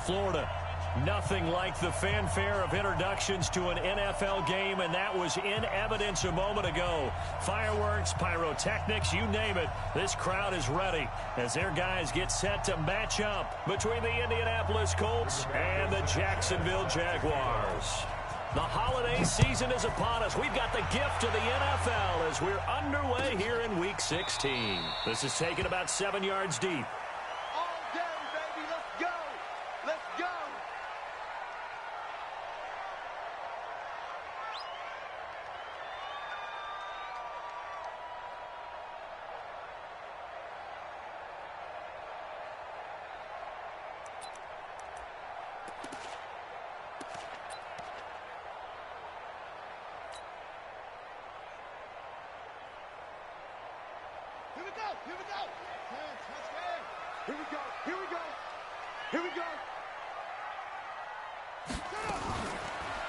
Florida. Nothing like the fanfare of introductions to an NFL game, and that was in evidence a moment ago. Fireworks, pyrotechnics, you name it. This crowd is ready as their guys get set to match up between the Indianapolis Colts and the Jacksonville Jaguars. The holiday season is upon us. We've got the gift of the NFL as we're underway here in Week 16. This is taken about 7 yards deep.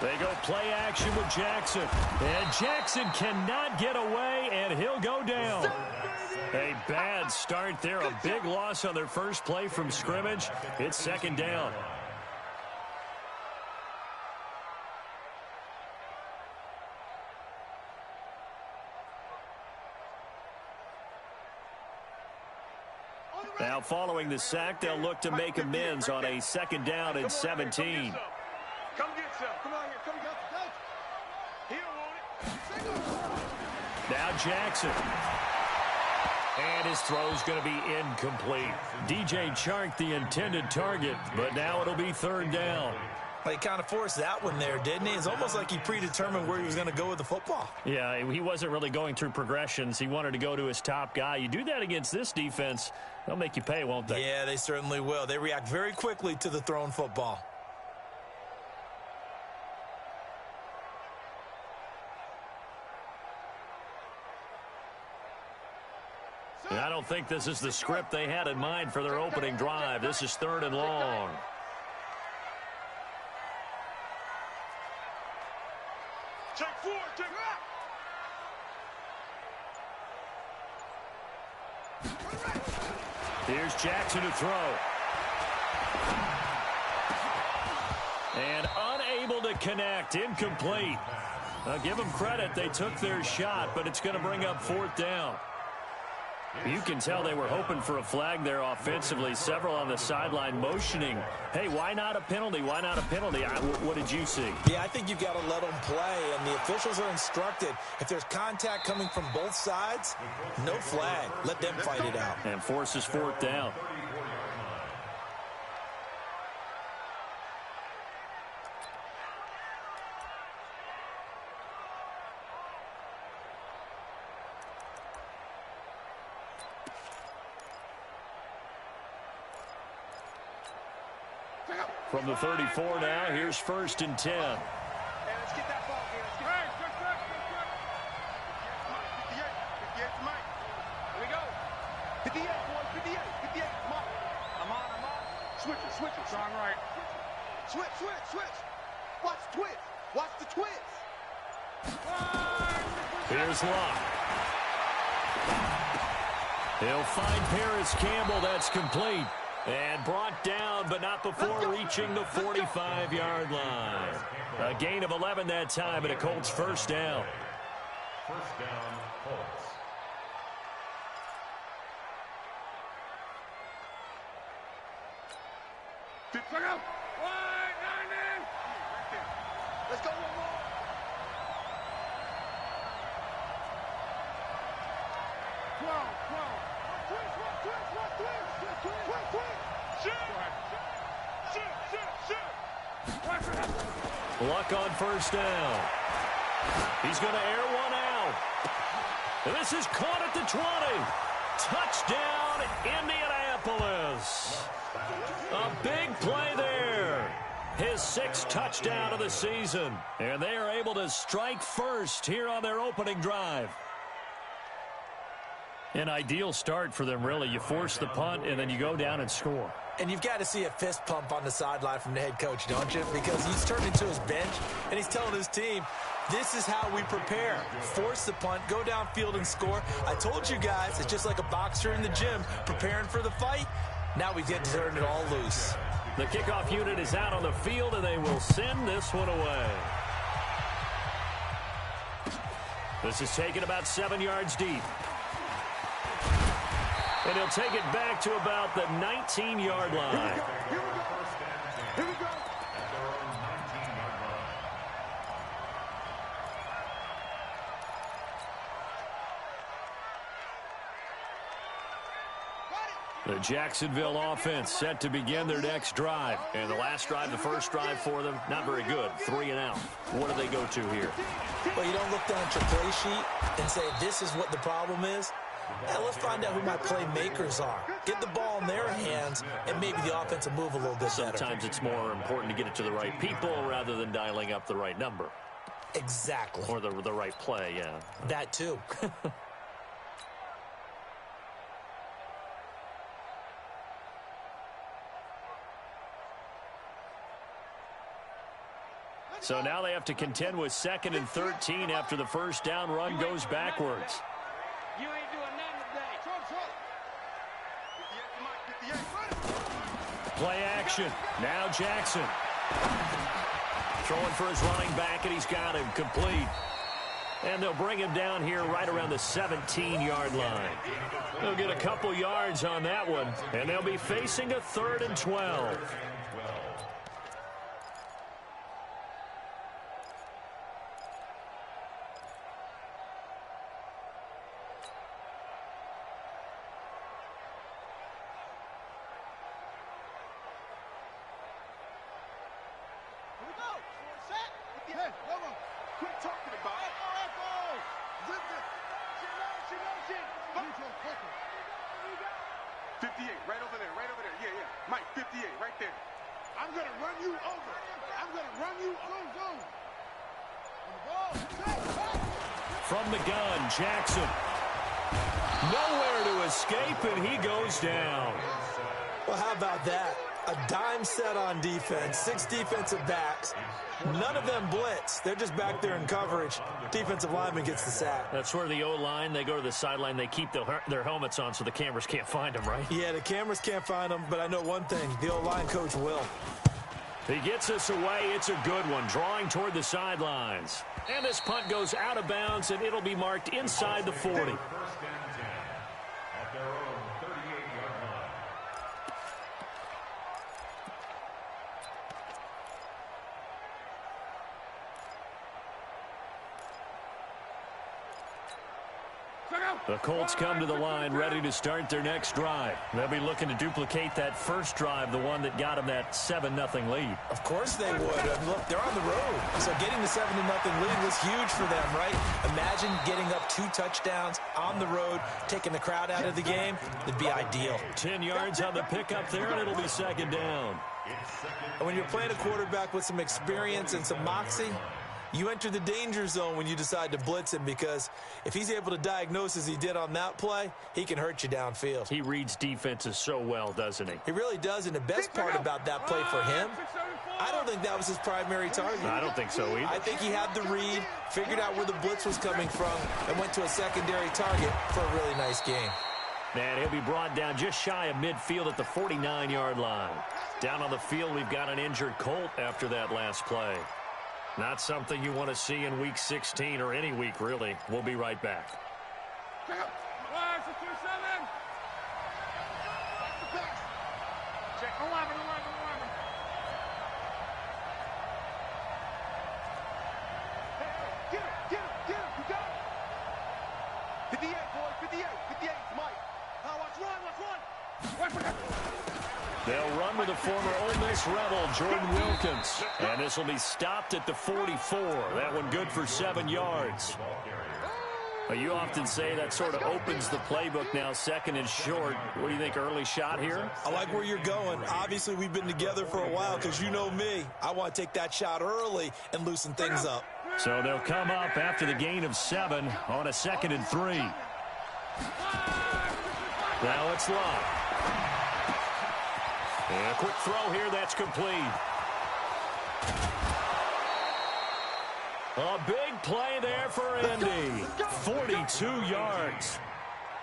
They go play action with Jackson. And Jackson cannot get away, and he'll go down. A bad start there. A big loss on their first play from scrimmage. It's second down. Now, following the sack, they'll look to make amends on a second down and 17. Come get some. Come on here. Come get some. He don't want it. Now Jackson. And his throw's going to be incomplete. DJ Chark, the intended target, but now it'll be third down. He kind of forced that one there, didn't he? It's almost like he predetermined where he was going to go with the football. Yeah, he wasn't really going through progressions. He wanted to go to his top guy. You do that against this defense, they'll make you pay, won't they? Yeah, they certainly will. They react very quickly to the thrown football. And I don't think this is the script they had in mind for their opening drive. This is third and long. Take four, take Here's Jackson to throw. And unable to connect. Incomplete. Now give them credit. They took their shot, but it's going to bring up fourth down. You can tell they were hoping for a flag there offensively. Several on the sideline motioning. Hey, why not a penalty? Why not a penalty? What did you see? Yeah, I think you've got to let them play, and the officials are instructed. If there's contact coming from both sides, no flag. Let them fight it out. And forces fourth down. From the 34 now, here's first and 10. Hey, let's get that ball here. Let's get quick. 58 to Mike. Here we go. 58, boys. 58. Come on. I'm on. Switch it. Strong right. Switch. Watch the twist. Watch the twist. Here's Locke. He'll find Paris Campbell. That's complete. And brought down, but not before reaching the 45-yard line. A gain of 11 that time, and a Colts first down. First down, Colts. Let's go one more. Luck on first down. He's going to air one out. This is caught at the 20. Touchdown, Indianapolis. A big play there. His sixth touchdown of the season. And they are able to strike first here on their opening drive. An ideal start for them, really. You force the punt, and then you go down and score. And you've got to see a fist pump on the sideline from the head coach, don't you? Because he's turned into his bench, and he's telling his team, this is how we prepare. Force the punt, go downfield and score. I told you guys, it's just like a boxer in the gym preparing for the fight. Now we get to turn it all loose. The kickoff unit is out on the field, and they will send this one away. This is taken about 7 yards deep. And he'll take it back to about the 19-yard line. Here we go. Here we go. The Jacksonville offense set to begin their next drive. And the last drive, the first drive for them, not very good. 3 and out. What do they go to here? Well, you don't look down at your play sheet and say, this is what the problem is. Yeah, let's find out who my playmakers are. Get the ball in their hands, and maybe the offense will move a little bit better. Sometimes it's more important to get it to the right people rather than dialing up the right number. Exactly. Or the right play, yeah. That too. So now they have to contend with 2nd and 13 after the first down run goes backwards. You ain't doing nothing today. Play action. Now Jackson. Throwing for his running back, and he's got him complete. And they'll bring him down here right around the 17-yard line. They'll get a couple yards on that one, and they'll be facing a 3rd and 12. Quit talking about it. Listen. 58, right over there, right over there. Yeah, yeah. Mike, 58, right there. I'm going to run you over. I'm going to run you over. From the gun, Jackson. Nowhere to escape, and he goes down. Well, how about that? A dime set on defense, 6 defensive backs. None of them blitz. They're just back there in coverage. Defensive lineman gets the sack. That's where the O-line, they go to the sideline, they keep their helmets on so the cameras can't find them, right? Yeah, the cameras can't find them, but I know one thing. The O-line coach will. He gets us away. It's a good one, drawing toward the sidelines. And this punt goes out of bounds, and it'll be marked inside the 40. First and 10 at their own 38-yard line. The Colts come to the line ready to start their next drive. They'll be looking to duplicate that first drive, the one that got them that 7-0 lead. Of course they would. Look, they're on the road. So getting the 7-0 lead was huge for them, right? Imagine getting up 2 touchdowns on the road, taking the crowd out of the game. It'd be ideal. 10 yards on the pickup there, and it'll be 2nd down. And when you're playing a quarterback with some experience and some moxie, you enter the danger zone when you decide to blitz him, because if he's able to diagnose as he did on that play, he can hurt you downfield. He reads defenses so well, doesn't he? He really does, and the best part about that play for him, I don't think that was his primary target. I don't think so either. I think he had the read, figured out where the blitz was coming from, and went to a secondary target for a really nice game. And he'll be brought down just shy of midfield at the 49-yard line. Down on the field, we've got an injured Colt after that last play. Not something you want to see in Week 16 or any week, really. We'll be right back. Check 11. Get him. You got it. 58, boy. 58, Mike. Now watch run. They'll run with the former Ole Miss Rebel, Jordan Wilkins. And this will be stopped at the 44. That one good for 7 yards. But you often say that sort of opens the playbook now, 2nd and short. What do you think, early shot here? I like where you're going. Obviously, we've been together for a while, because you know me. I want to take that shot early and loosen things up. So they'll come up after the gain of 7 on a 2nd and 3. Now it's Love. And a quick throw here, that's complete. A big play there for Indy. 42 yards.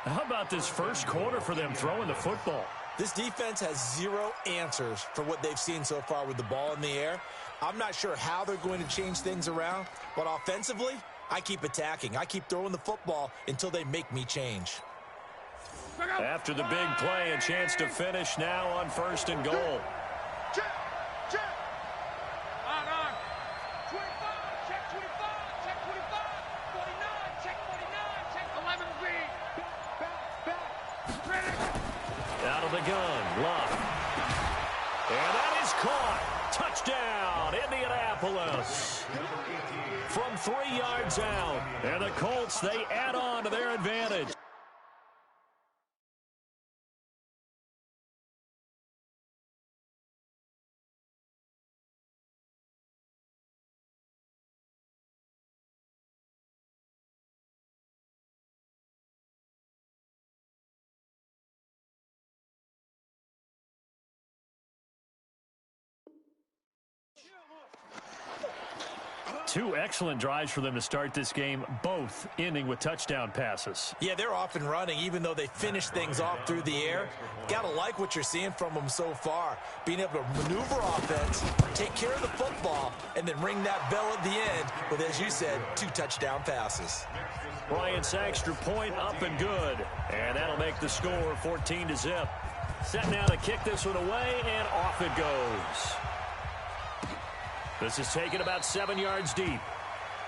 How about this first quarter for them throwing the football? This defense has zero answers for what they've seen so far with the ball in the air. I'm not sure how they're going to change things around, but offensively, I keep attacking. I keep throwing the football until they make me change. After the big play, a chance to finish now on 1st and goal. Check. On. 25. Check 25. Check 25. 49. Check 49. Check 11B. Back. Out of the gun, Luck. And that is caught. Touchdown, Indianapolis. From 3 yards out. And the Colts, they add on to their advantage. Two excellent drives for them to start this game, both ending with touchdown passes. Yeah, they're off and running, even though they finish things off through the air. Got to like what you're seeing from them so far. Being able to maneuver offense, take care of the football, and then ring that bell at the end with, as you said, 2 touchdown passes. Bryant's extra point up and good. And that'll make the score 14-0. Set now to kick this one away, and off it goes. This is taken about 7 yards deep.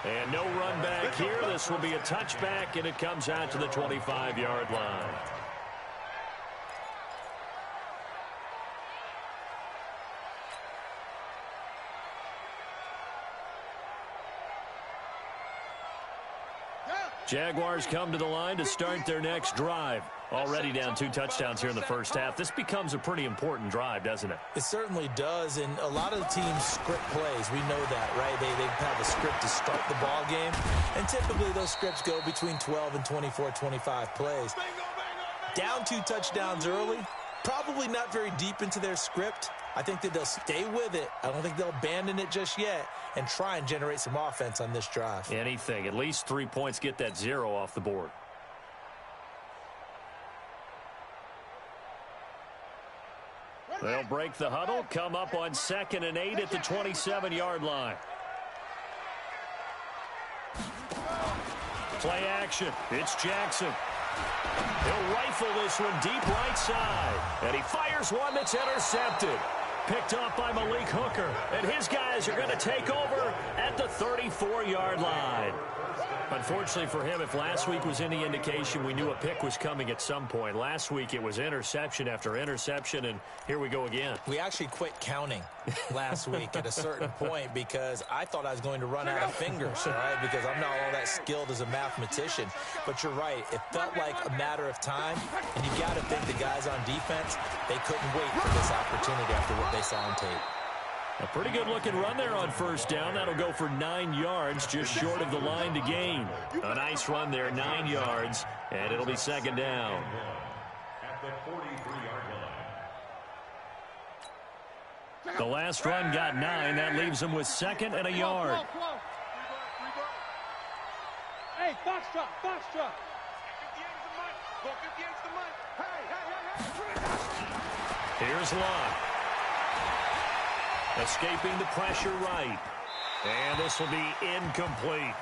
And no run back here. This will be a touchback, and it comes out to the 25-yard line. Jaguars come to the line to start their next drive. Already down 2 touchdowns here in the first half. This becomes a pretty important drive, doesn't it? It certainly does, and a lot of the teams script plays. We know that, right? They have a script to start the ball game, and typically those scripts go between 12 and 24, 25 plays. Down 2 touchdowns early, probably not very deep into their script. I think that they'll stay with it. I don't think they'll abandon it just yet and try and generate some offense on this drive. Anything. At least 3 points, get that 0 off the board. They'll break the huddle, come up on 2nd and 8 at the 27-yard line. Play action. It's Jackson. He'll rifle this one deep right side. And he fires one that's intercepted. Picked off by Malik Hooker. And his guys are going to take over at the 34-yard line. Unfortunately for him, if last week was any indication, we knew a pick was coming at some point. Last week it was interception after interception, and here we go again. We actually quit counting last week at a certain point because I thought I was going to run out of fingers, right? Because I'm not all that skilled as a mathematician. But you're right. It felt like a matter of time, and you've got to think the guys on defense, they couldn't wait for this opportunity after what they saw on tape. A pretty good-looking run there on 1st down. That'll go for 9 yards, just short of the line to gain. A nice run there, 9 yards, and it'll be 2nd down. At the 43-yard line. The last run got 9. That leaves him with 2nd and a yard. Hey, Foxtrot. 58's the money. Hey. Here's Love. Escaping the pressure right. And this will be incomplete.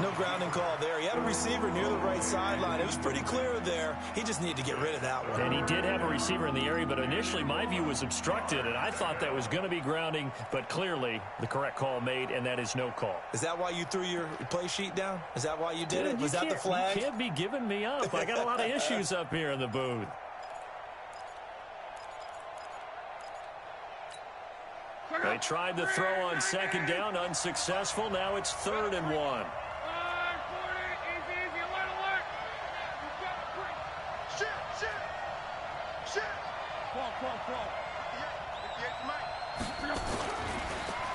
No grounding call there. He had a receiver near the right sideline. It was pretty clear there. He just needed to get rid of that one. And he did have a receiver in the area, but initially my view was obstructed, and I thought that was going to be grounding, but clearly the correct call made, and that is no call. Is that why you threw your play sheet down? Is that why you did it? Was that the flag? You can't be giving me up. I got a lot of issues up here in the booth. They tried to throw on 2nd down, unsuccessful. Now it's 3rd and 1.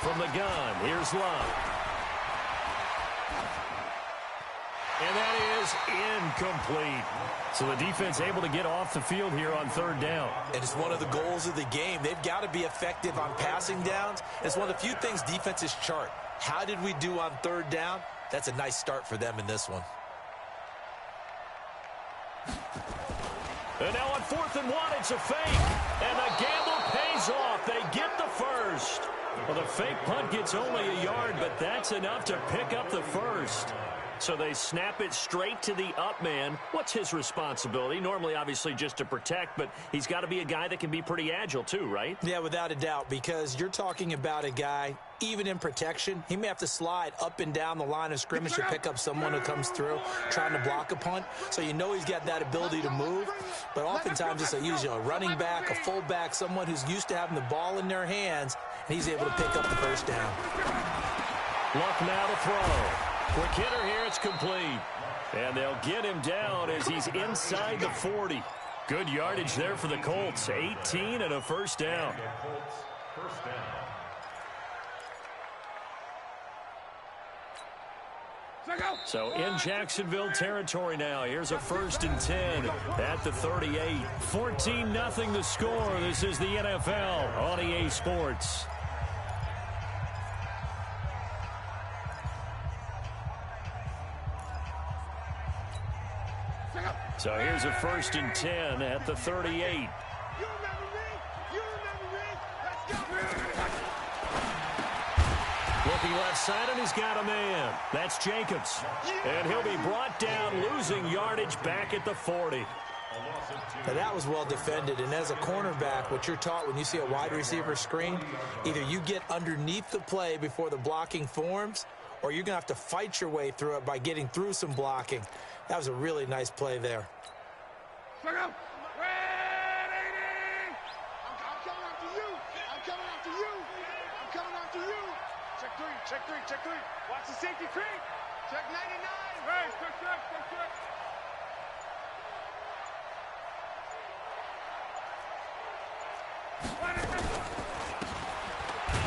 From the gun, here's Love. And that is incomplete. So the defense able to get off the field here on 3rd down. And it's one of the goals of the game. They've got to be effective on passing downs. It's one of the few things defenses chart. How did we do on 3rd down? That's a nice start for them in this one. And now on 4th and 1, it's a fake. And the gamble pays off. They get the first. Well, the fake punt gets only a yard, but that's enough to pick up the first. So they snap it straight to the up man. What's his responsibility? Normally, obviously, just to protect, but he's got to be a guy that can be pretty agile too, right? Yeah, without a doubt, because you're talking about a guy, even in protection, he may have to slide up and down the line of scrimmage to pick up someone who comes through trying to block a punt. So you know he's got that ability to move, but oftentimes it's usually a running back, a fullback, someone who's used to having the ball in their hands, and he's able to pick up the first down. Luck now to throw. Quick hitter here, it's complete. And they'll get him down as he's inside the 40. Good yardage there for the Colts. 18 and a first down. So in Jacksonville territory now. Here's a 1st and 10 at the 38. 14-0 the score. This is the NFL on EA Sports. So here's a 1st and 10 at the 38. You remember me? You remember me? Let's go. Looking left side, and he's got a man. That's Jacobs. And he'll be brought down, losing yardage back at the 40. Now that was well defended, and as a cornerback, what you're taught when you see a wide receiver screen, either you get underneath the play before the blocking forms, or you're going to have to fight your way through it by getting through some blocking. That was a really nice play there. I'm coming after you. I'm coming after you. I'm coming after you. Check three, check three, check three. Watch the safety creep. Check 99. Hey, check.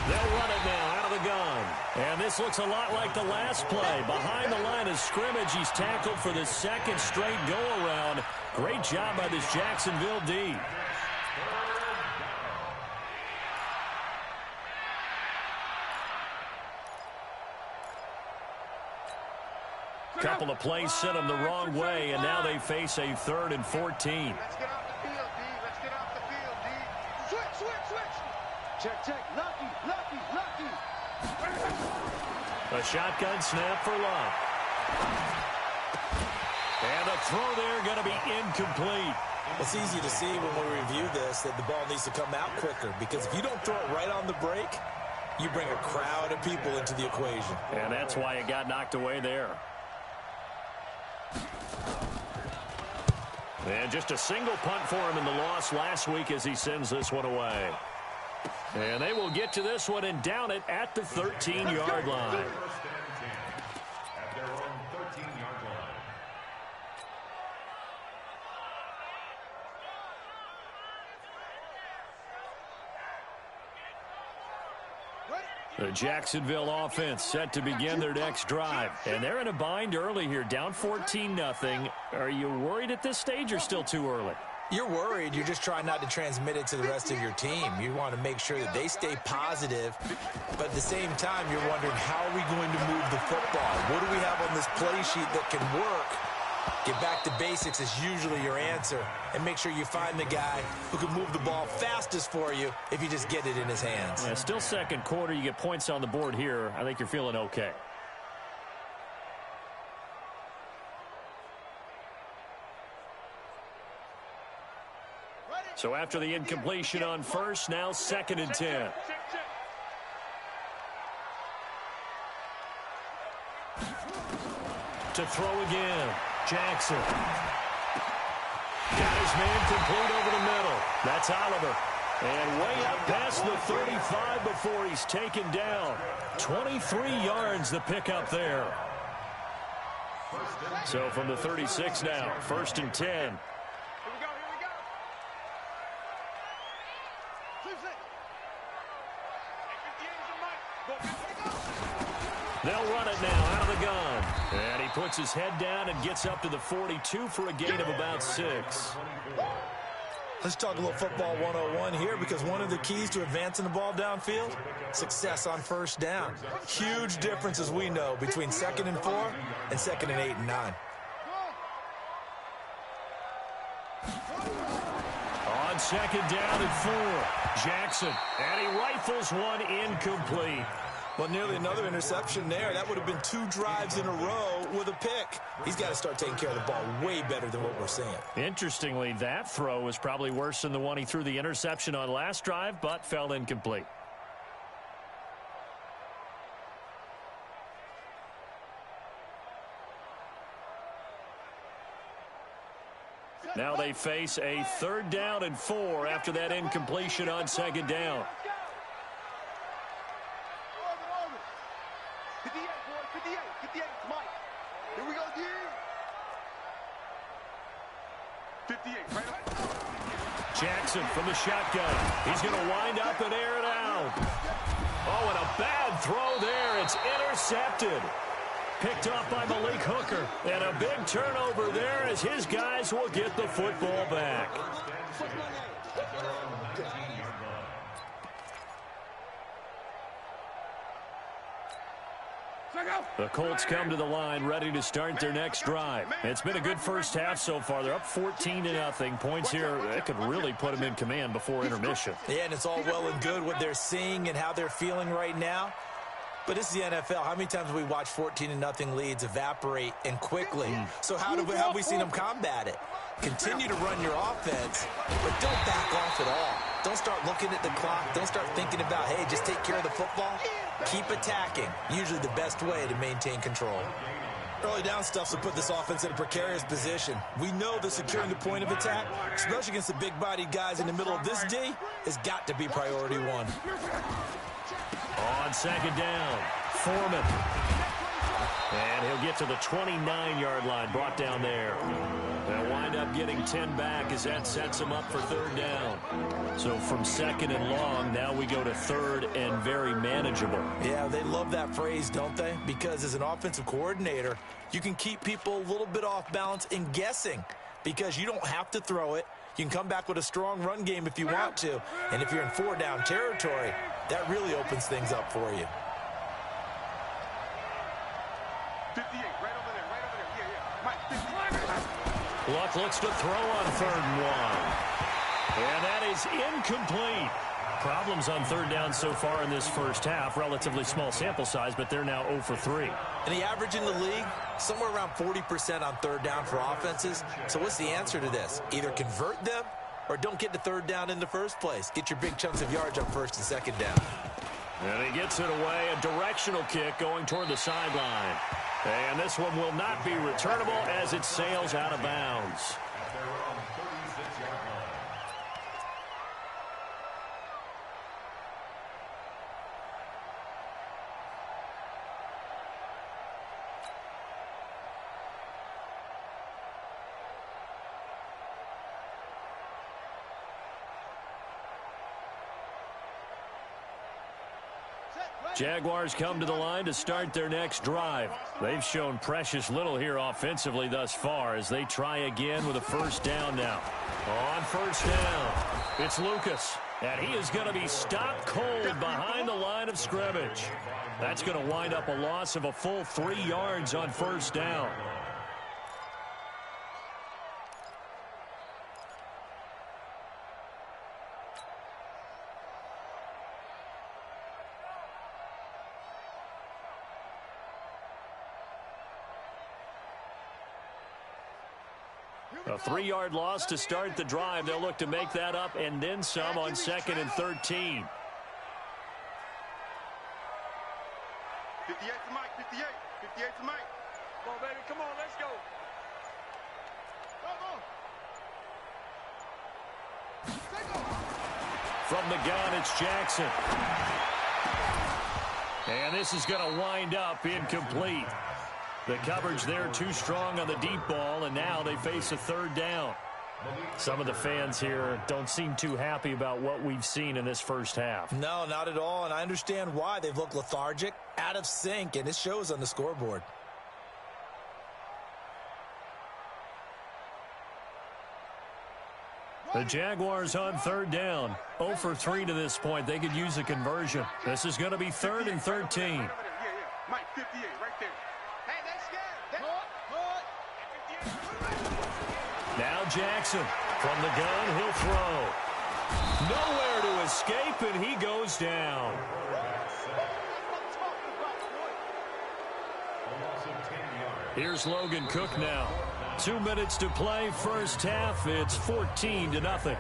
They'll run it now out of the gun. And this looks a lot like the last play. Behind the line of scrimmage, he's tackled for the 2nd straight go-around. Great job by this Jacksonville D. Couple of plays sent them the wrong way, and now they face a 3rd and 14. Let's get off the field, D. Let's get off the field, D. Switch. Check. Lucky. A shotgun snap for Luck. And a throw there going to be incomplete. It's easy to see when we review this that the ball needs to come out quicker, because if you don't throw it right on the break, you bring a crowd of people into the equation. And that's why it got knocked away there. And just a single punt for him in the loss last week as he sends this one away. And they will get to this one and down it at the 13-yard line. At their own 13-yard line. The Jacksonville offense set to begin their next drive. And they're in a bind early here, down 14-0. Are you worried at this stage or still too early? You're worried. You're just trying not to transmit it to the rest of your team. You want to make sure that they stay positive, but at the same time, you're wondering, how are we going to move the football? What do we have on this play sheet that can work? Get back to basics is usually your answer, and make sure you find the guy who can move the ball fastest for you if you just get it in his hands. Yeah, still 2nd quarter. You get points on the board here. I think you're feeling okay. So after the incompletion on 1st, now 2nd and 10. To throw again, Jackson. Got his man complete over the middle. That's Oliver. And way up past the 35 before he's taken down. 23 yards the pickup there. So from the 36 now, 1st and 10. They'll run it now out of the gun. And he puts his head down and gets up to the 42 for a gain of about 6. Let's talk a little football 101 here, because one of the keys to advancing the ball downfield, success on 1st down. Huge difference, as we know, between 2nd and 4 and 2nd and 8 and 9. on second down and 4. Jackson, and he rifles one incomplete. Well, nearly another interception there. That would have been 2 drives in a row with a pick. He's got to start taking care of the ball way better than what we're seeing. Interestingly, that throw was probably worse than the one he threw the interception on last drive, but fell incomplete. Now they face a 3rd down and 4 after that incompletion on second down. 58, boy, 58, 58, Mike. Here we go, D. 58, right up. Jackson from the shotgun. He's going to wind up and air it out. Oh, and a bad throw there. It's intercepted. Picked off by Malik Hooker. And a big turnover there as his guys will get the football back. The Colts come to the line ready to start their next drive. It's been a good first half so far. They're up 14-0. Points here that could really put them in command before intermission. Yeah, and it's all well and good what they're seeing and how they're feeling right now. But this is the NFL. How many times have we watched 14-0 leads evaporate and quickly? So how have we seen them combat it? Continue to run your offense, but don't back off at all. Don't start looking at the clock. Don't start thinking about, hey, just take care of the football. Keep attacking. Usually the best way to maintain control. Early down stuff will put this offense in a precarious position. We know that securing the point of attack, especially against the big-bodied guys in the middle of this D, has got to be priority 1. On second down, Foreman. And he'll get to the 29-yard line, brought down there. They'll wind up getting 10 back as that sets them up for 3rd down. So from 2nd and long, now we go to 3rd and very manageable. Yeah, they love that phrase, don't they? Because as an offensive coordinator, you can keep people a little bit off balance and guessing because you don't have to throw it. You can come back with a strong run game if you want to. And if you're in 4-down territory, that really opens things up for you. 58, right over there, yeah. Mike, 58. Luck looks to throw on 3rd and 1. And that is incomplete. Problems on 3rd down so far in this first half. Relatively small sample size, but they're now 0 for 3. And the average in the league, somewhere around 40% on 3rd down for offenses. So what's the answer to this? Either convert them or don't get to 3rd down in the first place. Get your big chunks of yards on 1st and 2nd down. And he gets it away. A directional kick going toward the sideline. And this one will not be returnable as it sails out of bounds. Jaguars come to the line to start their next drive. They've shown precious little here offensively thus far as they try again with a 1st down now. On 1st down, it's Lucas, and he is going to be stopped cold behind the line of scrimmage. That's going to wind up a loss of a full 3 yards on 1st down. A 3-yard loss to start the drive. They'll look to make that up and then some on 2nd and 13. 58 to Mike, 58. 58 to Mike. Come on, baby, come on, let's go. From the gun, it's Jackson. And this is going to wind up incomplete. The coverage there too strong on the deep ball, and now they face a 3rd down. Some of the fans here don't seem too happy about what we've seen in this first half. No, not at all, and I understand why. They've looked lethargic, out of sync, and it shows on the scoreboard. The Jaguars on 3rd down. 0 for 3 to this point. They could use a conversion. This is going to be 3rd and 13. Yeah. Mike, 58, right there. Hey, they scared. Now Jackson from the gun, he'll throw. Nowhere to escape, and he goes down. Here's Logan Cook now. 2 minutes to play, first half. It's 14-0.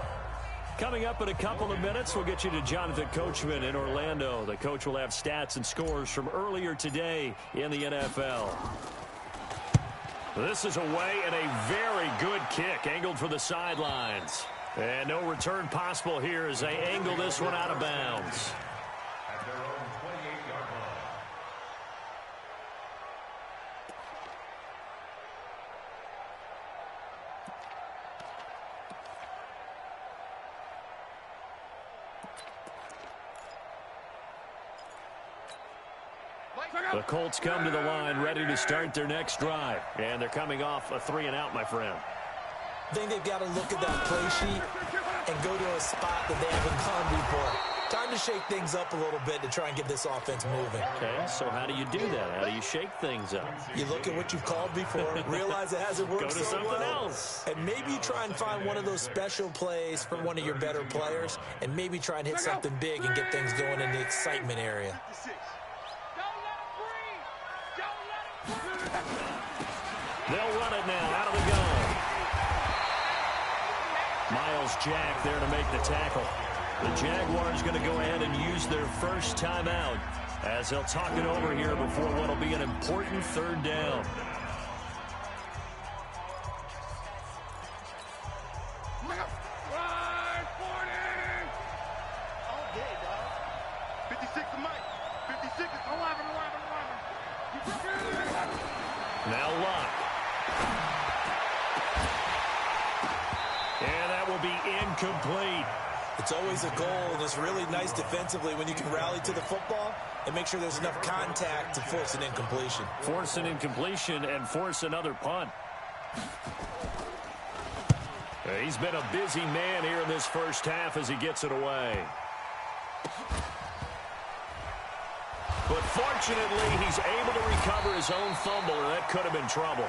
Coming up in a couple of minutes, we'll get you to Jonathan Coachman in Orlando. The coach will have stats and scores from earlier today in the NFL. This is away and a very good kick, angled for the sidelines. And no return possible here as they angle this one out of bounds. At their own 28-yard line. The Colts come to the line ready to start their next drive. And they're coming off a 3-and-out, my friend. I think they've got to look at that play sheet and go to a spot that they haven't gone before. Time to shake things up a little bit to try and get this offense moving. Okay, so how do you do that? How do you shake things up? You look at what you've called before, realize it hasn't worked Go to so something well, else. and maybe you try and find one of those special plays from one of your better players, and maybe try and hit something big and get things going in the excitement area. They'll run it now out of the gun. Miles Jack there to make the tackle. The Jaguars going to go ahead and use their first timeout as they'll talk it over here before what will be an important third down. Now Luck. And that will be incomplete. It's always a goal, and it's really nice defensively when you can rally to the football and make sure there's enough contact to force an incompletion. Force an incompletion and force another punt. He's been a busy man here in this first half as he gets it away. But fortunately, he's able to recover his own fumble, and that could have been trouble.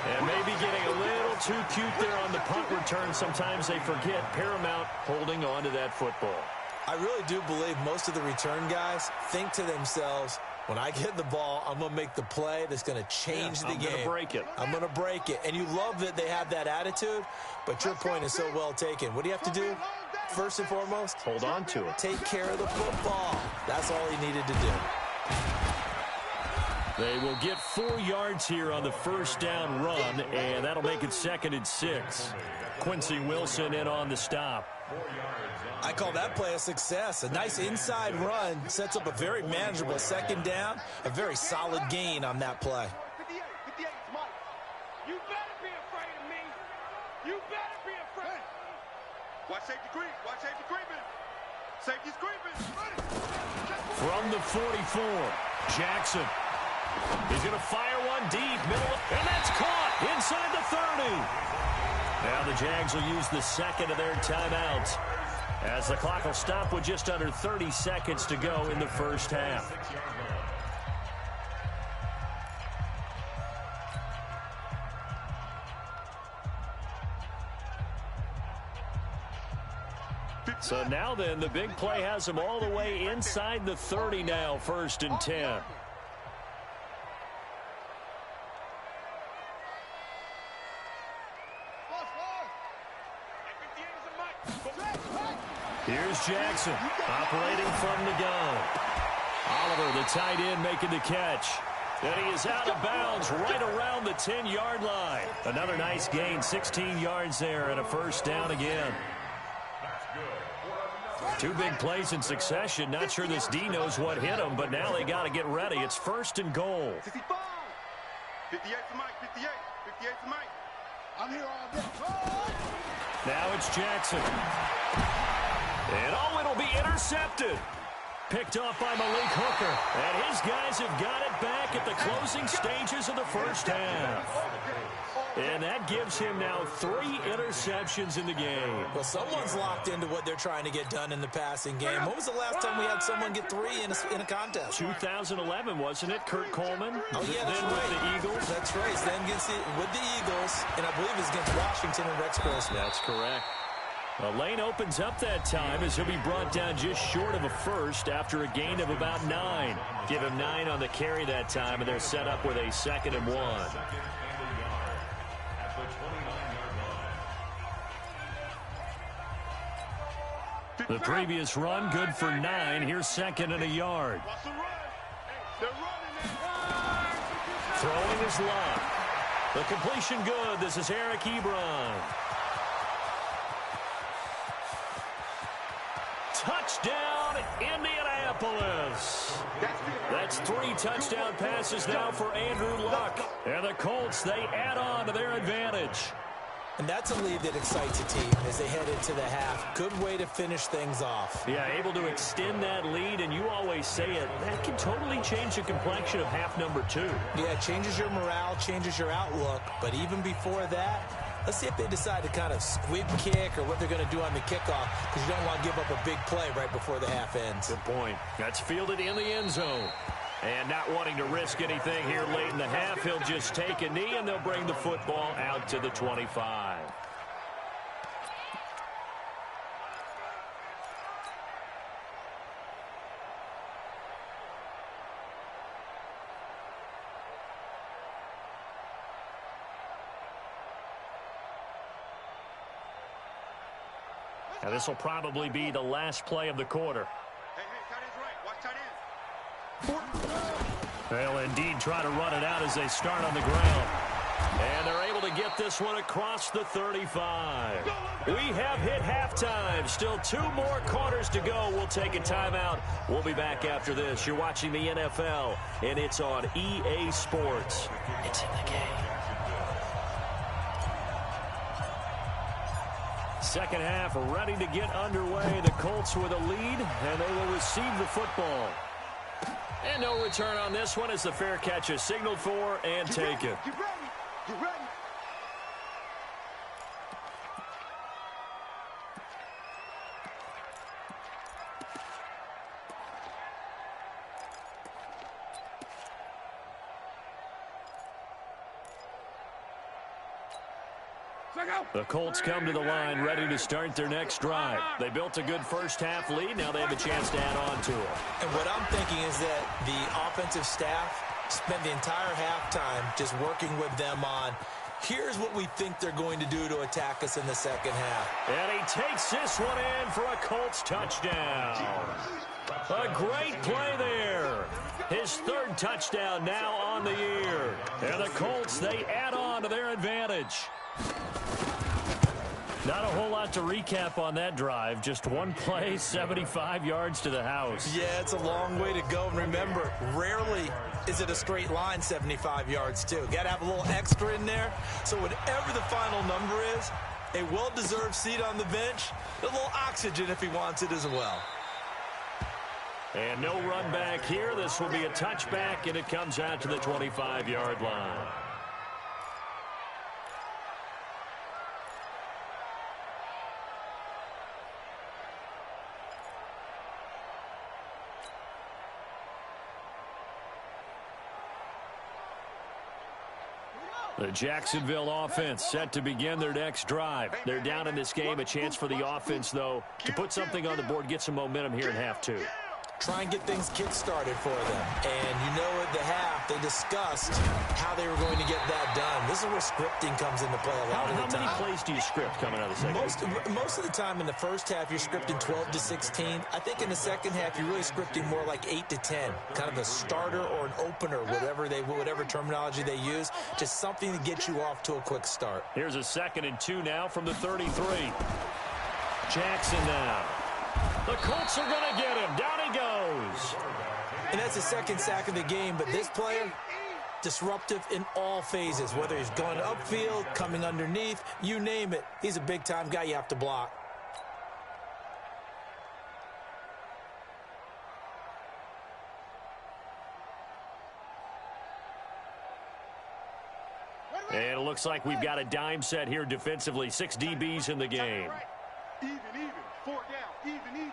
And maybe getting a little too cute there on the punt return. Sometimes they forget paramount holding on to that football. I really do believe most of the return guys think to themselves, when I get the ball, I'm going to make the play that's going to change the game. I'm going to break it. I'm going to break it. And you love that they have that attitude, but your point is so well taken. What do you have to do? First and foremost, hold on to it. Take care of the football. That's all he needed to do. They will get 4 yards here on the first down run, and that'll make it 2nd and 6. Quincy Wilson in on the stop. I call that play a success. A nice inside run sets up a very manageable second down, a very solid gain on that play. 58, Mike. You better be afraid of me. You better be afraid. Watch safety creep. Watch safety creeping. Safety's creeping. From the 44, Jackson. He's going to fire one deep, middle, and that's caught inside the 30. Now the Jags will use the second of their timeouts as the clock will stop with just under 30 seconds to go in the first half. So now then, the big play has them all the way inside the 30 now, 1st and 10. Here's Jackson, operating from the gun. Oliver, the tight end, making the catch. And he is out of bounds right around the 10-yard line. Another nice gain, 16 yards there, and a first down again. 2 big plays in succession. Not sure this D knows what hit him, but now they got to get ready. It's 1st and goal. 65. 58 to Mike. 58. 58 to Mike. I'm here all day. Now it's Jackson. And oh, it'll be intercepted. Picked off by Malik Hooker. And his guys have got it back at the closing stages of the first half. And that gives him now 3 interceptions in the game. Well, someone's locked into what they're trying to get done in the passing game. When was the last time we had someone get 3 in a contest? 2011, wasn't it? Kurt Coleman. Oh, yeah, that's then right. With the Eagles. That's right. Then with the Eagles, and I believe it's against Washington and Rex Grossman. That's correct. The lane opens up that time as he'll be brought down just short of a first after a gain of about 9. Give him 9 on the carry that time, and they're set up with a 2nd and 1. The previous run, good for 9. Here's 2nd and a yard. Throwing his line. The completion good. This is Eric Ebron. Touchdown, Indianapolis. That's 3 touchdown passes now for Andrew Luck. And the Colts, they add on to their advantage. And that's a lead that excites a team as they head into the half. Good way to finish things off. Yeah, able to extend that lead, and you always say it, that can totally change the complexion of half number 2. Yeah, it changes your morale, changes your outlook. But even before that, let's see if they decide to kind of squib kick or what they're going to do on the kickoff, because you don't want to give up a big play right before the half ends. Good point. That's fielded in the end zone. And not wanting to risk anything here late in the half, he'll just take a knee, and they'll bring the football out to the 25. Now, this will probably be the last play of the quarter. Hey, tight end's right. Watch tight end. They'll indeed try to run it out as they start on the ground. And they're able to get this one across the 35. We have hit halftime. Still 2 more quarters to go. We'll take a timeout. We'll be back after this. You're watching the NFL, and it's on EA Sports. It's in the game. Second half ready to get underway. The Colts with a lead, and they will receive the football. And no return on this one as the fair catch is signaled for and taken. Get ready. Get ready. The Colts come to the line ready to start their next drive. They built a good first half lead. Now they have a chance to add on to it. And what I'm thinking is that the offensive staff spent the entire halftime just working with them on, here's what we think they're going to do to attack us in the second half. And he takes this one in for a Colts touchdown. A great play there. His 3rd touchdown now on the year. And the Colts, they add on to their advantage. Not a whole lot to recap on that drive. Just one play, 75 yards to the house. Yeah, it's a long way to go. And remember, rarely is it a straight line 75 yards, too. Got to have a little extra in there. So whatever the final number is, a well-deserved seat on the bench, a little oxygen if he wants it as well. And no run back here. This will be a touchback, and it comes out to the 25-yard line. The Jacksonville offense set to begin their next drive. They're down in this game. A chance for the offense, though, to put something on the board, get some momentum here in half 2. Try and get things kick-started for them. And you know at the half, they discussed how they were going to get that done. This is where scripting comes into play a lot of the time. How many plays do you script coming out of the second? Most of the time in the first half, you're scripting 12 to 16. I think in the second half, you're really scripting more like 8 to 10. Kind of a starter or an opener, whatever terminology they use. Just something to get you off to a quick start. Here's a 2nd and 2 now from the 33. Jackson now. The Colts are going to get him. Down he goes. And that's the 2nd sack of the game, but this player, disruptive in all phases, whether he's going upfield, coming underneath, you name it. He's a big-time guy you have to block. And it looks like we've got a dime set here defensively. 6 DBs in the game. Even. 4 down. Even.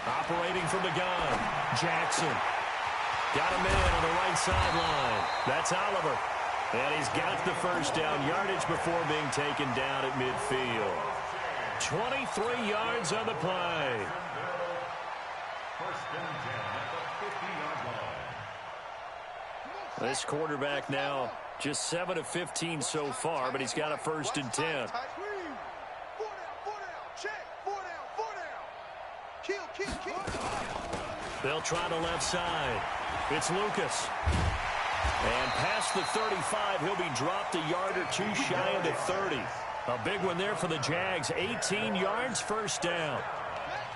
Operating from the gun. Jackson. Got a man on the right sideline. That's Oliver. And he's got the first down yardage before being taken down at midfield. 23 yards on the play. First and 10 at the 50-yard line. This quarterback now just 7 of 15 so far, but he's got a first and 10. They'll try the left side. It's Lucas. And past the 35, he'll be dropped a yard or two shy of the 30. A big one there for the Jags. 18 yards, first down.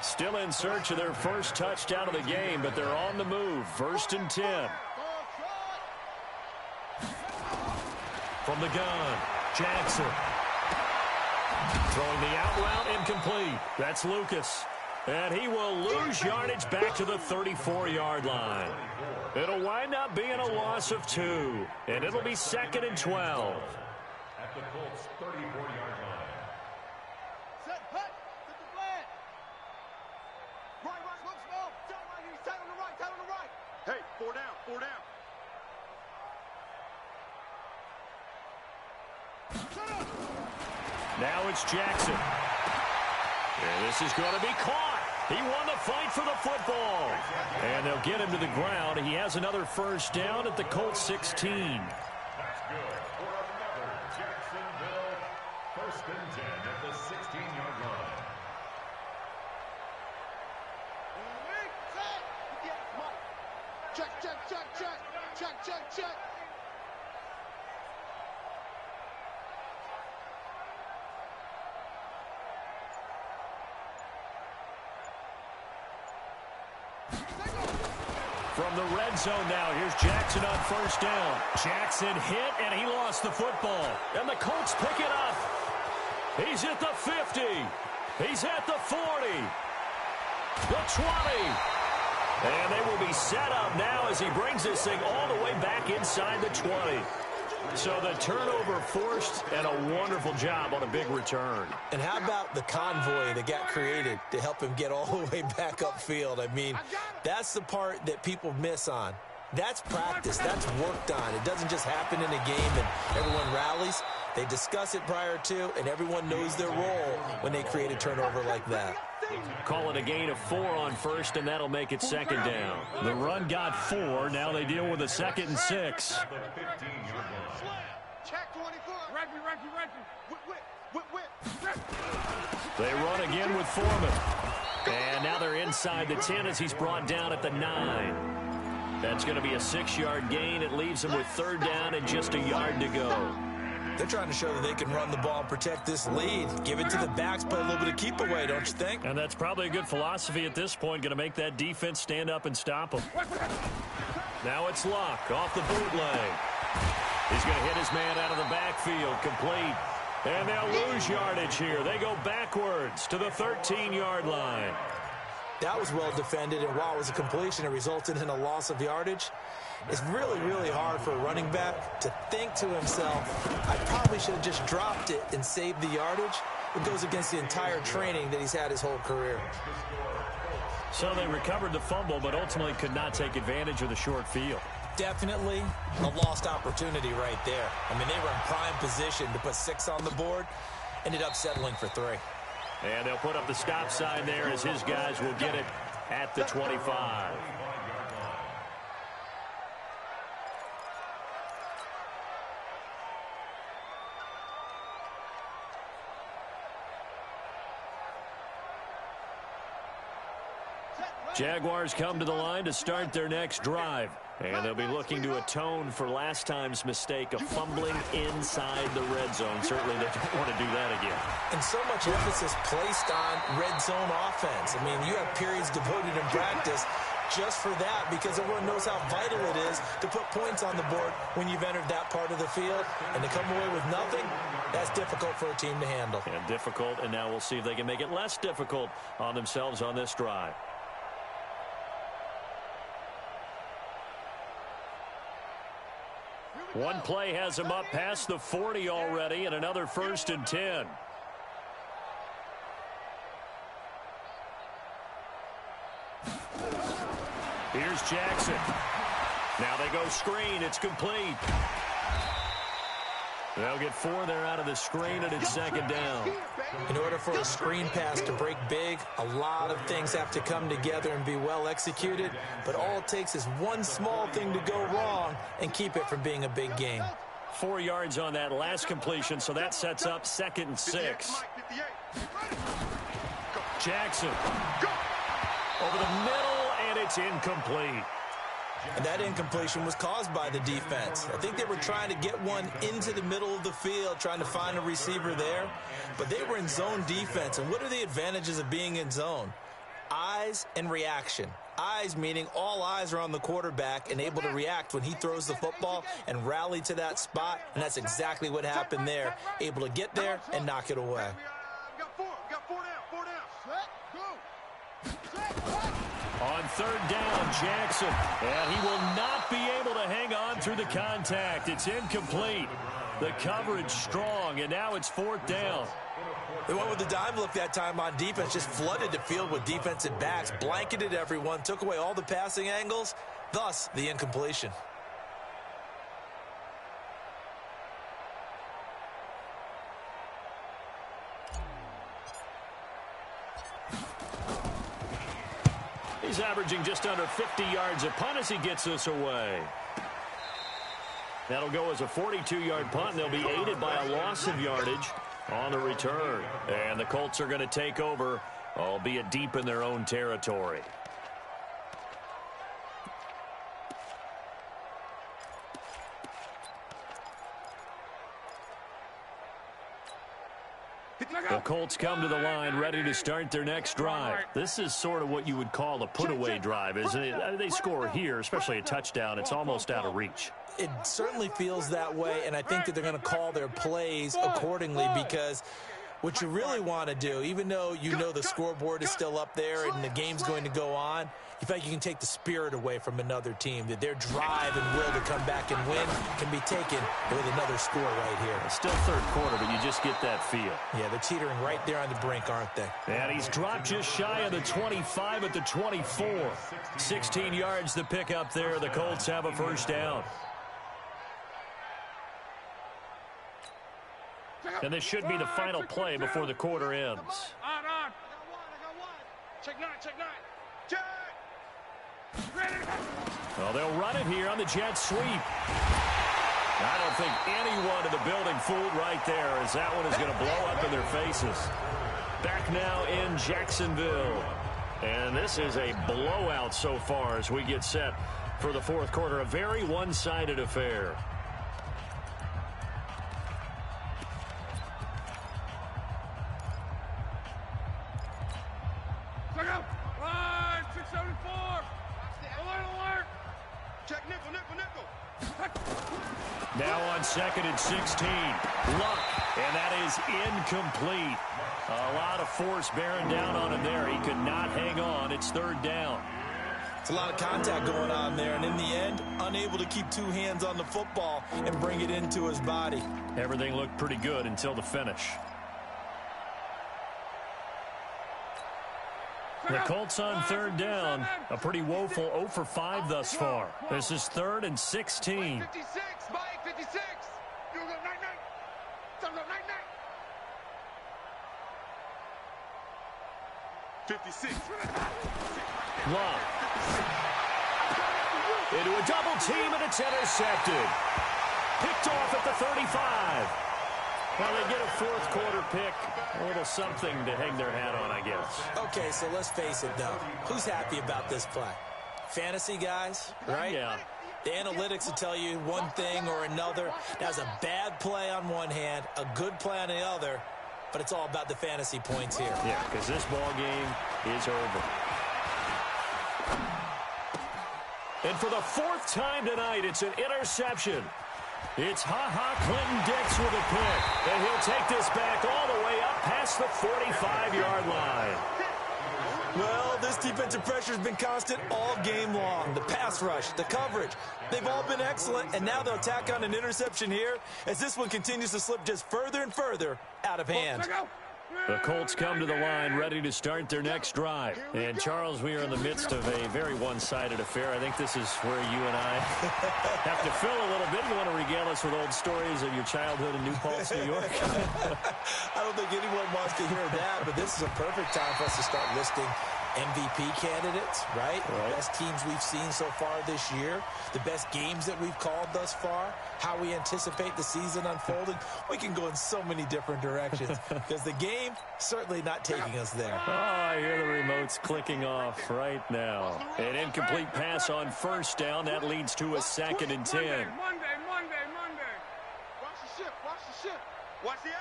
Still in search of their first touchdown of the game, but they're on the move. First and 10. From the gun, Jackson. Throwing the out route, incomplete. That's Lucas. And he will lose yardage back to the 34-yard line. It'll wind up being a loss of 2. And it'll be 2nd and 12. At the Colts' 34-yard line. Set, hut, set the flag. Right, look slow. Tight right here, tight on the right, tight on the right. Hey, 4 down, 4 down. Shut up. Now it's Jackson. And this is going to be caught. He won the fight for the football. And they'll get him to the ground. He has another first down at the Colts 16. That's good for another Jacksonville first and 10 at the 16-yard line. Check, check, check, check, check, check, check. From the red zone now, here's Jackson on first down. Jackson hit, and he lost the football. And the Colts pick it up. He's at the 50. He's at the 40. The 20. And they will be set up now as he brings this thing all the way back inside the 20. So the turnover forced, and a wonderful job on a big return. And how about the convoy that got created to help him get all the way back upfield? I mean, that's the part that people miss on. That's practice. That's worked on. It doesn't just happen in a game and everyone rallies. They discuss it prior to, and everyone knows their role when they create a turnover like that. Call it a gain of 4 on first, and that'll make it second down. The run got 4. Now they deal with a 2nd and 6. Check 24. Whip. They run again with Foreman. And now they're inside the 10 as he's brought down at the 9. That's going to be a 6-yard gain. It leaves him with 3rd down and just a yard to go. They're trying to show that they can run the ball and protect this lead. Give it to the backs, play a little bit of keep away, don't you think? And that's probably a good philosophy at this point, going to make that defense stand up and stop them. Now it's Luck off the bootleg. He's going to hit his man out of the backfield, complete. And they'll lose yardage here. They go backwards to the 13-yard line. That was well defended, and while it was a completion, it resulted in a loss of yardage. It's really, really hard for a running back to think to himself, I probably should have just dropped it and saved the yardage. It goes against the entire training that he's had his whole career. So they recovered the fumble, but ultimately could not take advantage of the short field. Definitely a lost opportunity right there. I mean, they were in prime position to put 6 on the board, ended up settling for 3. And they'll put up the stop sign there as his guys will get it at the 25. Jaguars come to the line to start their next drive. And they'll be looking to atone for last time's mistake of fumbling inside the red zone. Certainly they don't want to do that again. And so much emphasis placed on red zone offense. I mean, you have periods devoted in practice just for that because everyone knows how vital it is to put points on the board when you've entered that part of the field. And to come away with nothing, that's difficult for a team to handle. And difficult, and now we'll see if they can make it less difficult on themselves on this drive. One play has him up past the 40 already, and another 1st and 10. Here's Jackson. Now they go screen. It's complete. They'll get 4 there out of the screen, and it's second down. In order for a screen pass to break big, a lot of things have to come together and be well executed, but all it takes is one small thing to go wrong and keep it from being a big game. 4 yards on that last completion, so that sets up 2nd and 6. Jackson over the middle, and it's incomplete. And that incompletion was caused by the defense. I think they were trying to get one into the middle of the field, trying to find a receiver there. But they were in zone defense. And what are the advantages of being in zone? Eyes and reaction. Eyes meaning all eyes are on the quarterback and able to react when he throws the football and rally to that spot. And that's exactly what happened there. Able to get there and knock it away. On 3rd down, Jackson, and he will not be able to hang on through the contact. It's incomplete. The coverage strong, and now it's 4th down. They went with the dime look that time on defense, just flooded the field with defensive backs, blanketed everyone, took away all the passing angles, thus the incompletion. He's averaging just under 50 yards a punt as he gets this away. That'll go as a 42-yard punt, and they'll be aided by a loss of yardage on the return. And the Colts are going to take over, albeit deep in their own territory. The Colts come to the line ready to start their next drive. This is sort of what you would call a put-away drive, isn't it? They score here, especially a touchdown. It's almost out of reach. It certainly feels that way, and I think that they're going to call their plays accordingly because what you really want to do, even though you know the scoreboard is still up there and the game's going to go on, you feel like you can take the spirit away from another team, that their drive and will to come back and win can be taken with another score right here. It's still 3rd quarter, but you just get that feel. Yeah, they're teetering right there on the brink, aren't they? And he's dropped just shy of the 25 at the 24. 16 yards the pick up there. The Colts have a 1st down. And this should be the final play before the quarter ends. On. Check 9. Check. Well, they'll run it here on the jet sweep. I don't think anyone in the building fooled right there, as that one is going to blow up in their faces. Back now in Jacksonville. And this is a blowout so far as we get set for the 4th quarter. A very one-sided affair. Check out. Line 674. Alert. Check nickel. Now on 2nd and 16. Luck, and that is incomplete. A lot of force bearing down on him there. He could not hang on. It's 3rd down. It's a lot of contact going on there, and in the end, unable to keep 2 hands on the football and bring it into his body. Everything looked pretty good until the finish. The Colts on 3rd down. A pretty woeful 0 for 5 thus far. This is 3rd and 16. 56. Mike 56. You go 9. 56. Love. Into a double team, and it's intercepted. Picked off at the 35. Well, they get a 4th quarter pick. A little something to hang their hat on, I guess. Okay, so let's face it, though. Who's happy about this play? Fantasy guys, right? Yeah. The analytics will tell you one thing or another. That was a bad play on one hand, a good play on the other, but it's all about the fantasy points here. Yeah, because this ball game is over. And for the 4th time tonight, it's an interception. It's Clinton-Dix with a pick, and he'll take this back all the way up past the 45-yard line. Well, this defensive pressure has been constant all game long. The pass rush, the coverage, they've all been excellent, and now they'll tack on an interception here as this one continues to slip just further and further out of hand. The Colts come to the line ready to start their next drive. And, Charles, we are in the midst of a very one-sided affair. I think this is where you and I have to fill a little bit. You want to regale us with old stories of your childhood in New Paltz, New York? I don't think anyone wants to hear that, but this is a perfect time for us to start listing MVP candidates, right? The best teams we've seen so far this year, the best games that we've called thus far, how we anticipate the season unfolding. We can go in so many different directions because the game certainly not taking us there. Oh, I hear the remotes clicking off right now. An incomplete pass on first down. That leads to a 2nd and 10. Monday. Watch the ship. Watch the edge.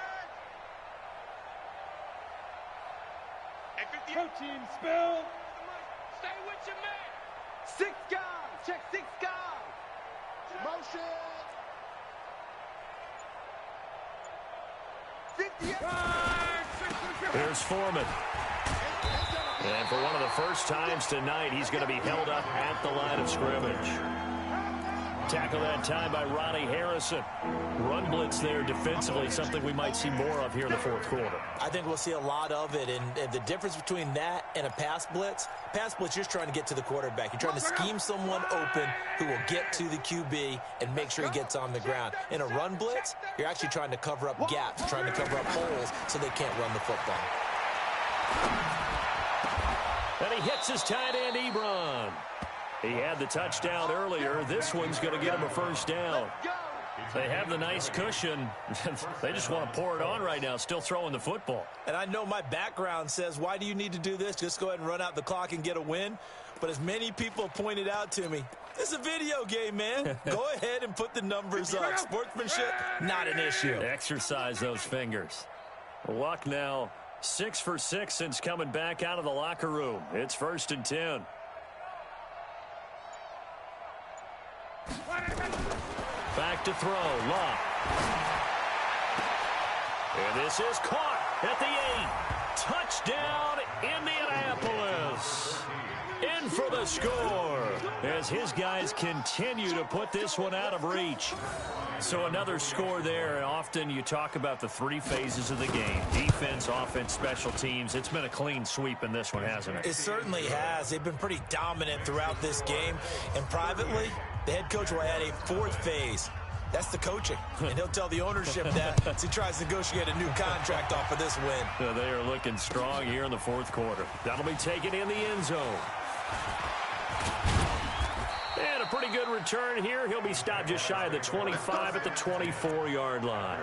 Protein spill. Stay with your man. 6 guys. Check 6 guys. Motion. 58. Here's Foreman. And for one of the first times tonight, he's going to be held up at the line of scrimmage. Tackle that time by Ronnie Harrison. Run blitz there defensively, something we might see more of here in the fourth quarter. I think we'll see a lot of it, and the difference between that and a pass blitz, you're just trying to get to the quarterback. You're trying to scheme someone open who will get to the QB and make sure he gets on the ground. In a run blitz, you're actually trying to cover up gaps, trying to cover up holes so they can't run the football. And he hits his tight end, Ebron. He had the touchdown earlier. This one's going to get him a first down. They have the nice cushion. They just want to pour it on right now, still throwing the football. And I know my background says, why do you need to do this? Just go ahead and run out the clock and get a win. But as many people pointed out to me, this is a video game, man. Go ahead and put the numbers up. Sportsmanship, not an issue. Exercise those fingers. Luck now 6 for 6 since coming back out of the locker room. It's 1st and 10. Back to throw, Luck. And this is caught at the 8. Touchdown, Indianapolis. In for the score as his guys continue to put this one out of reach. So another score there, and often you talk about the 3 phases of the game. Defense, offense, special teams. It's been a clean sweep in this one, hasn't it? It certainly has. They've been pretty dominant throughout this game. And privately, the head coach will add a 4th phase. That's the coaching. And he'll tell the ownership that as he tries to negotiate a new contract off of this win. They are looking strong here in the 4th quarter. That'll be taken in the end zone. And a pretty good return here. He'll be stopped just shy of the 25 at the 24-yard line.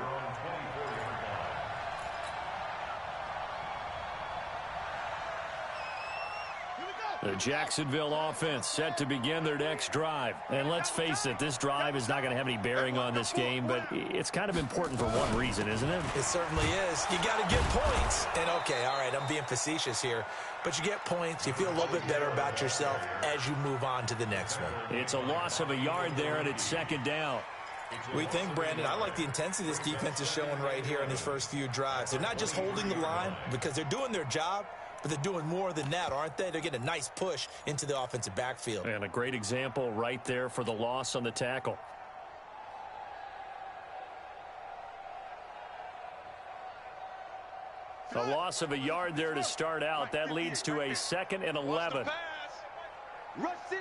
The Jacksonville offense set to begin their next drive. And let's face it, this drive is not going to have any bearing on this game, but it's kind of important for one reason, isn't it? It certainly is. You got to get points. And, okay, all right, I'm being facetious here. But you get points, you feel a little bit better about yourself as you move on to the next one. It's a loss of a yard there, and it's 2nd down. We think, Brandon, I like the intensity this defense is showing right here in these first few drives. They're not just holding the line because they're doing their job, but they're doing more than that, aren't they? They're getting a nice push into the offensive backfield. And a great example right there for the loss on the tackle. A loss of a yard there to start out. That leads to a 2nd and 11. Rush in.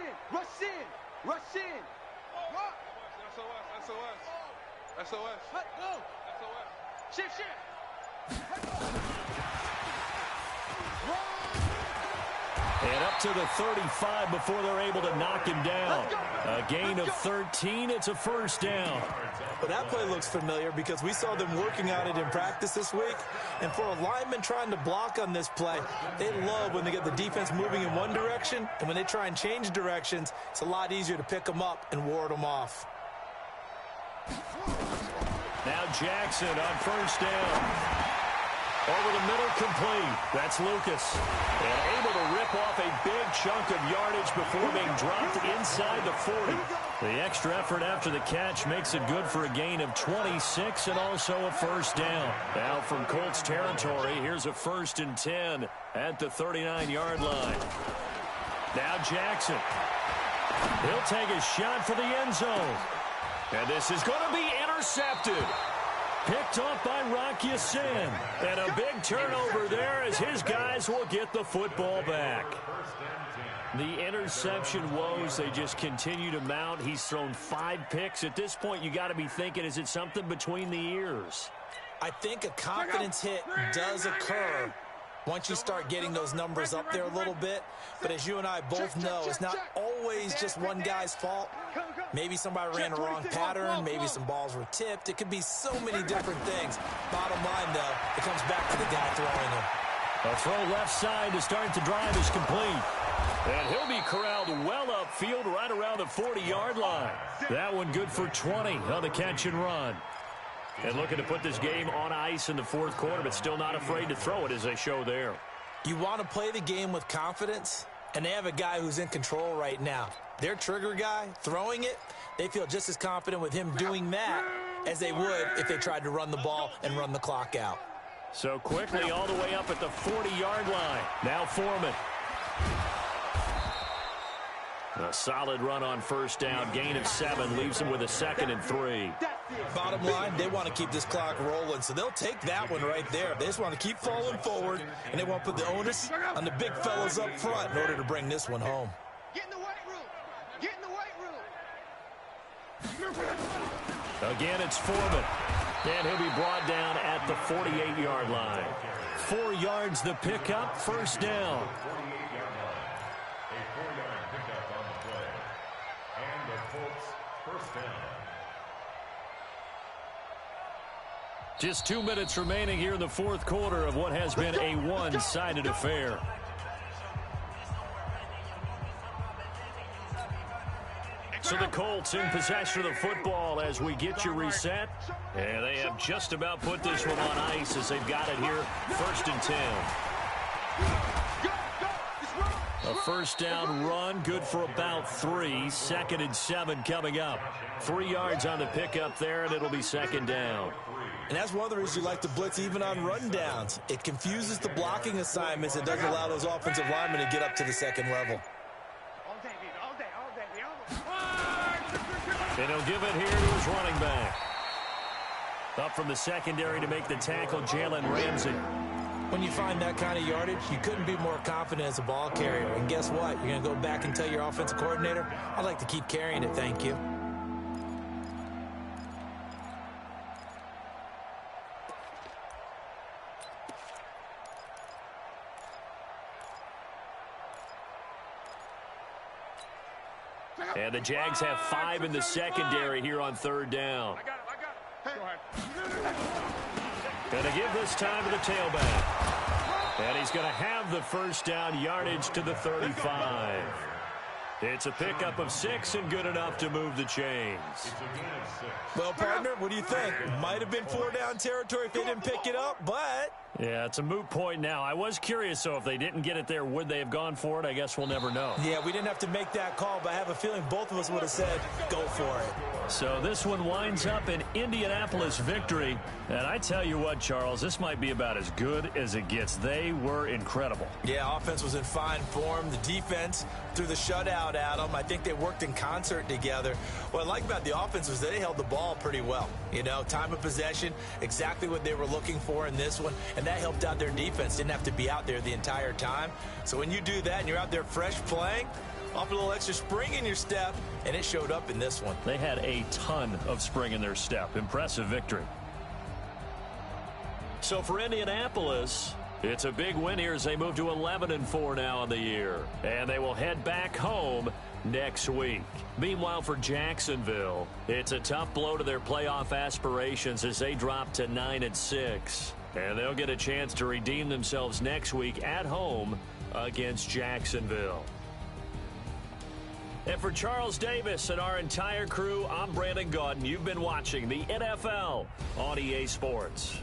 SOS. Let go. SOS. Shift. And up to the 35 before they're able to knock him down. A gain of 13. It's a first down. Well, that play looks familiar because we saw them working on it in practice this week. And for a lineman trying to block on this play, they love when they get the defense moving in one direction. And when they try and change directions, it's a lot easier to pick them up and ward them off. Now Jackson on first down. Over the middle, complete. That's Lucas. And able to rip off a big chunk of yardage before being dropped inside the 40. The extra effort after the catch makes it good for a gain of 26 and also a first down. Now from Colts territory, here's a 1st and 10 at the 39-yard line. Now Jackson. He'll take a shot for the end zone. And this is going to be intercepted. Picked off by Rocky Sin. And a big turnover there as his guys will get the football back. The interception woes, they just continue to mount. He's thrown 5 picks. At this point, you got to be thinking, is it something between the ears? I think a confidence hit does occur once you start getting those numbers up there a little bit. But as you and I both know, it's not always just one guy's fault. Maybe somebody ran a wrong pattern. Maybe some balls were tipped. It could be so many different things. Bottom line, though, it comes back to the guy throwing them. A throw left side to start the drive is complete. And he'll be corralled well upfield right around the 40-yard line. That one good for 20 on the catch and run. And looking to put this game on ice in the fourth quarter, but still not afraid to throw it as they show there. You want to play the game with confidence, and they have a guy who's in control right now. Their trigger guy, throwing it, they feel just as confident with him doing that as they would if they tried to run the ball and run the clock out. So quickly all the way up at the 40-yard line. Now Foreman. A solid run on first down. Gain of 7 leaves him with a 2nd and 3. Bottom line, they want to keep this clock rolling, so they'll take that one right there. They just want to keep falling forward, and they want to put the onus on the big fellas up front in order to bring this one home. Get in the weight room. Get in the weight room. Again, it's Foreman. And he'll be brought down at the 48-yard line. 4 yards the pickup, first down. Just 2 minutes remaining here in the fourth quarter of what has been a one-sided affair. So the Colts in possession of the football as we get you reset. And they have just about put this one on ice as they've got it here. 1st and 10. A first down run, good for about 3. 2nd and 7 coming up. 3 yards on the pickup there, and it'll be 2nd down. And that's one of the reasons you like to blitz even on rundowns. It confuses the blocking assignments. It doesn't allow those offensive linemen to get up to the second level. And he'll give it here to his running back. Up from the secondary to make the tackle, Jalen Ramsey. When you find that kind of yardage, you couldn't be more confident as a ball carrier. And guess what? You're going to go back and tell your offensive coordinator, I'd like to keep carrying it, thank you. And the Jags have 5 in the secondary here on 3rd down. Going to give this time to the tailback. And he's going to have the first down, yardage to the 35. It's a pickup of 6 and good enough to move the chains. Well, partner, what do you think? Might have been 4 down territory if they didn't pick it up, but... Yeah, it's a moot point now. I was curious, so if they didn't get it there, would they have gone for it? I guess we'll never know. Yeah, we didn't have to make that call, but I have a feeling both of us would have said, go for it. So this one winds up an Indianapolis victory. And I tell you what, Charles, this might be about as good as it gets. They were incredible. Yeah, offense was in fine form. The defense threw the shutout at them. I think they worked in concert together. What I like about the offense was they held the ball pretty well. You know, time of possession, exactly what they were looking for in this one. And that helped out their defense. Didn't have to be out there the entire time. So when you do that and you're out there fresh playing, off a little extra spring in your step, and it showed up in this one. They had a ton of spring in their step. Impressive victory. So for Indianapolis, it's a big win here as they move to 11-4 now on the year. And they will head back home next week. Meanwhile, for Jacksonville, it's a tough blow to their playoff aspirations as they drop to 9-6. And they'll get a chance to redeem themselves next week at home against Jacksonville. And for Charles Davis and our entire crew, I'm Brandon Gaudin. You've been watching the NFL on EA Sports.